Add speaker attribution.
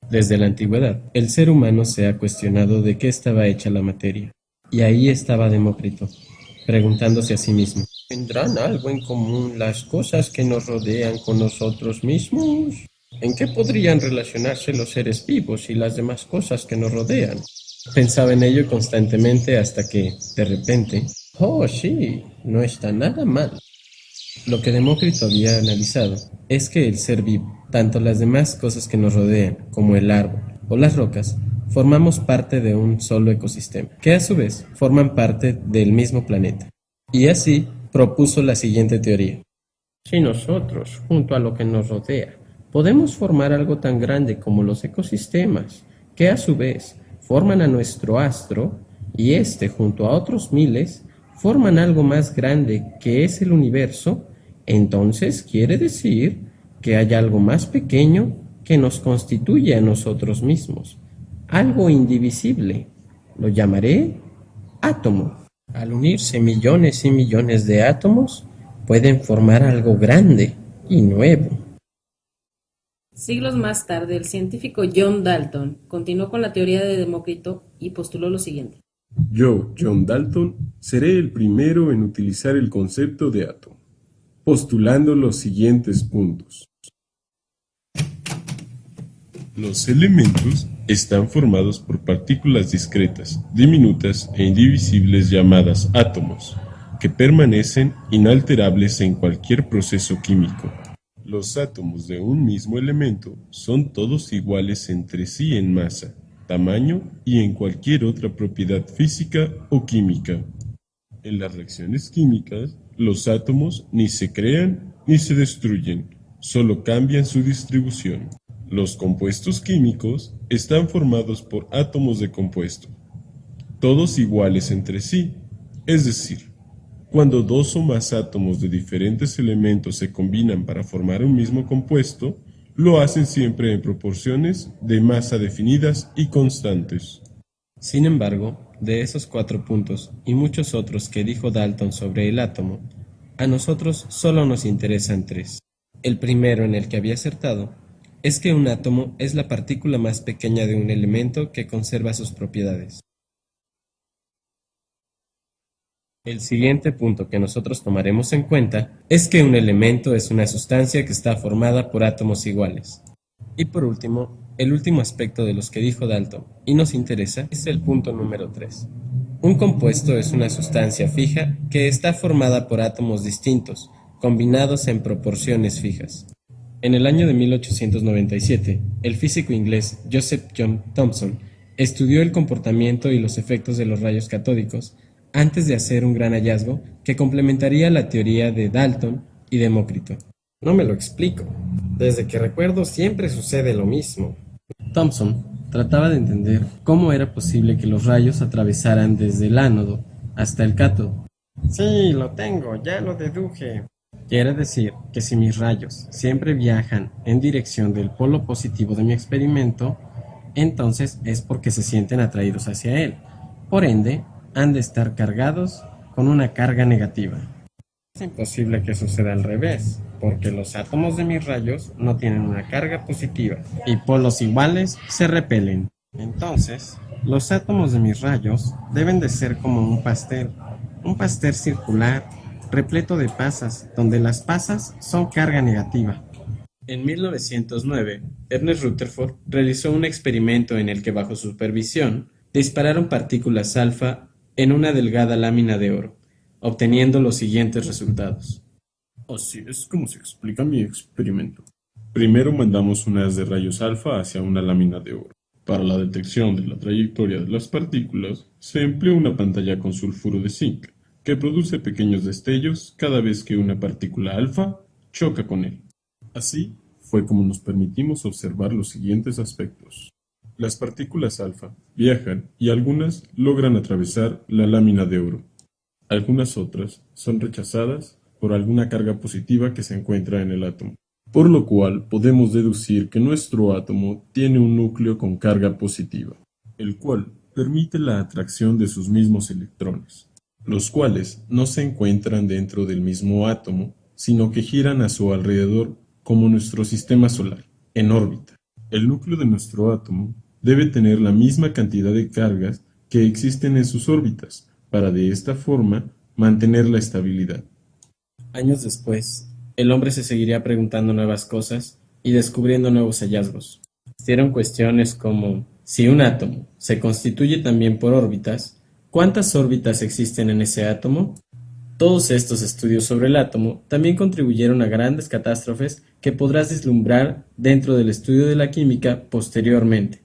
Speaker 1: Desde la antigüedad, el ser humano se ha cuestionado de qué estaba hecha la materia. Y ahí estaba Demócrito, preguntándose a sí mismo, ¿tendrán algo en común las cosas que nos rodean con nosotros mismos? ¿En qué podrían relacionarse los seres vivos y las demás cosas que nos rodean? Pensaba en ello constantemente hasta que, de repente, oh sí, no está nada mal. Lo que Demócrito había analizado es que el ser vivo, tanto las demás cosas que nos rodean, como el árbol o las rocas, formamos parte de un solo ecosistema, que a su vez forman parte del mismo planeta. Y así propuso la siguiente teoría. Si nosotros, junto a lo que nos rodea, podemos formar algo tan grande como los ecosistemas, que a su vez forman a nuestro astro, y este junto a otros miles, forman algo más grande que es el universo, entonces quiere decir que hay algo más pequeño que nos constituye a nosotros mismos, algo indivisible. Lo llamaré átomo. Al unirse millones y millones de átomos, pueden formar algo grande y nuevo.
Speaker 2: Siglos más tarde, el científico John Dalton continuó con la teoría de Demócrito y postuló lo siguiente.
Speaker 3: Yo, John Dalton, seré el primero en utilizar el concepto de átomo, postulando los siguientes puntos. Los elementos están formados por partículas discretas, diminutas e indivisibles llamadas átomos, que permanecen inalterables en cualquier proceso químico. Los átomos de un mismo elemento son todos iguales entre sí en masa, tamaño y en cualquier otra propiedad física o química. En las reacciones químicas, los átomos ni se crean ni se destruyen, solo cambian su distribución. Los compuestos químicos están formados por átomos de compuesto, todos iguales entre sí, es decir, cuando dos o más átomos de diferentes elementos se combinan para formar un mismo compuesto, lo hacen siempre en proporciones de masa definidas y constantes.
Speaker 1: Sin embargo, de esos 4 puntos y muchos otros que dijo Dalton sobre el átomo, a nosotros solo nos interesan 3. El primero en el que había acertado es que un átomo es la partícula más pequeña de un elemento que conserva sus propiedades. El siguiente punto que nosotros tomaremos en cuenta es que un elemento es una sustancia que está formada por átomos iguales. Y por último, el último aspecto de los que dijo Dalton y nos interesa es el punto número 3. Un compuesto es una sustancia fija que está formada por átomos distintos, combinados en proporciones fijas. En el año de 1897, el físico inglés Joseph John Thomson estudió el comportamiento y los efectos de los rayos catódicos antes de hacer un gran hallazgo que complementaría la teoría de Dalton y Demócrito. No me lo explico. Desde que recuerdo siempre sucede lo mismo. Thomson trataba de entender cómo era posible que los rayos atravesaran desde el ánodo hasta el cátodo. Sí, lo tengo, ya lo deduje. Quiere decir que si mis rayos siempre viajan en dirección del polo positivo de mi experimento, entonces es porque se sienten atraídos hacia él. Por ende, han de estar cargados con una carga negativa. Es imposible que suceda al revés, porque los átomos de mis rayos no tienen una carga positiva y polos iguales se repelen. Entonces, los átomos de mis rayos deben de ser como un pastel circular repleto de pasas, donde las pasas son carga negativa. En 1909, Ernest Rutherford realizó un experimento en el que bajo supervisión dispararon partículas alfa en una delgada lámina de oro, obteniendo los siguientes resultados.
Speaker 3: Así es como se explica mi experimento. Primero mandamos un haz de rayos alfa hacia una lámina de oro. Para la detección de la trayectoria de las partículas, se emplea una pantalla con sulfuro de zinc, que produce pequeños destellos cada vez que una partícula alfa choca con él. Así fue como nos permitimos observar los siguientes aspectos. Las partículas alfa viajan y algunas logran atravesar la lámina de oro. Algunas otras son rechazadas por alguna carga positiva que se encuentra en el átomo, por lo cual podemos deducir que nuestro átomo tiene un núcleo con carga positiva, el cual permite la atracción de sus mismos electrones, los cuales no se encuentran dentro del mismo átomo, sino que giran a su alrededor como nuestro sistema solar, en órbita. El núcleo de nuestro átomo debe tener la misma cantidad de cargas que existen en sus órbitas, para de esta forma mantener la estabilidad.
Speaker 1: Años después, el hombre se seguiría preguntando nuevas cosas y descubriendo nuevos hallazgos. Existieron cuestiones como, si un átomo se constituye también por órbitas, ¿cuántas órbitas existen en ese átomo? Todos estos estudios sobre el átomo también contribuyeron a grandes catástrofes que podrás vislumbrar dentro del estudio de la química posteriormente.